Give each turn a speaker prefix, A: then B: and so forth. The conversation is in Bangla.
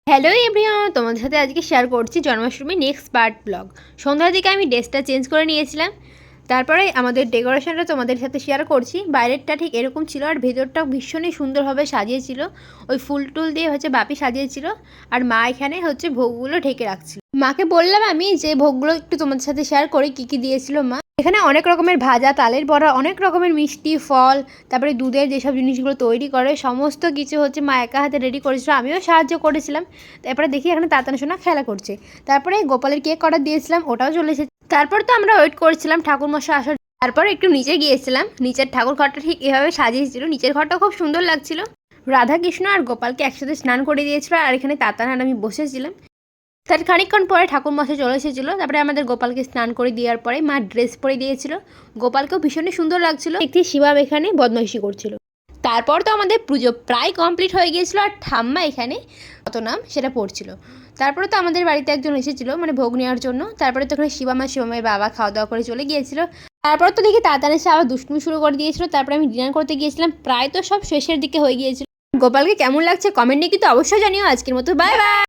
A: হ্যালো এভরিওয়ান, তোমাদের সাথে আজকে শেয়ার করছি জন্মাষ্টমী নেক্সট পার্ট ব্লগ। সন্ধ্যার দিকে আমি ড্রেসটা চেঞ্জ করে নিয়েছিলাম, তারপরে আমাদের ডেকোরেশনটা তোমাদের সাথে শেয়ার করছি। বাইরেরটা ঠিক এরকম ছিল আর ভেতরটা ভীষণই সুন্দরভাবে সাজিয়েছিল। ওই ফুল টুল দিয়ে বাপি সাজিয়েছিল, আর মা এখানে ভোগগুলো ঢেকে রাখছিল। মাকে বললাম আমি যে ভোগগুলো একটু তোমাদের সাথে শেয়ার করি, কী কী দিয়েছিল মা। এখানে অনেক রকমের ভাজা, তালের বড়া, অনেক রকমের মিষ্টি, ফল, তারপরে দুধের যেসব জিনিসগুলো তৈরি করে সমস্ত কিছু মা একা হাতে রেডি করেছিল, আমিও সাহায্য করেছিলাম। তারপরে দেখি এখানে তাতানো সোনা খেলা করছে। তারপরে গোপালের কেক অর্ডার দিয়েছিলাম, ওটাও চলে এসেছে। তারপর তো আমরা ওয়েট করছিলাম ঠাকুরমশাই আসার। তারপর একটু নিচে গিয়েছিলাম, নিচের ঠাকুর ঘরটা ঠিক এভাবে সাজিয়েছিল। নিচের ঘরটা খুব সুন্দর লাগছিল। রাধা কৃষ্ণ আর গোপালকে একসাথে স্নান করে দিয়েছিল, আর এখানে তাতান আর আমি বসেছিলাম। তার খানিকক্ষণ পরে ঠাকুরমশাই চলে এসেছিলো। তারপরে আমাদের গোপালকে স্নান করে দেওয়ার পরে মা ড্রেস পরে দিয়েছিল। গোপালকেও ভীষণই সুন্দর লাগছিল। একটি শিবাব এখানে বদমাইশি করছিল। তারপর তো আমাদের পুজো প্রায় কমপ্লিট হয়ে গিয়েছিলো, আর ঠাম্মা এখানে কত নাম সেটা পড়ছিল। তারপরে তো আমাদের বাড়িতে একজন এসেছিলো ভোগ নেওয়ার জন্য। তারপরে তো ওখানে শিবামায়ের বাবা খাওয়া দাওয়া করে চলে গিয়েছিল। তারপর তো দেখি তাড়াতাড়ি এসে আবার দুষ্টুমি শুরু করে দিয়েছিল। তারপরে আমি ডিনার করতে গিয়েছিলাম, প্রায় তো সব শেষের দিকে হয়ে গিয়েছিল। গোপালকে কেমন লাগছে কমেন্টে কিন্তু অবশ্যই জানিও। আজকের মতো বাই বাই।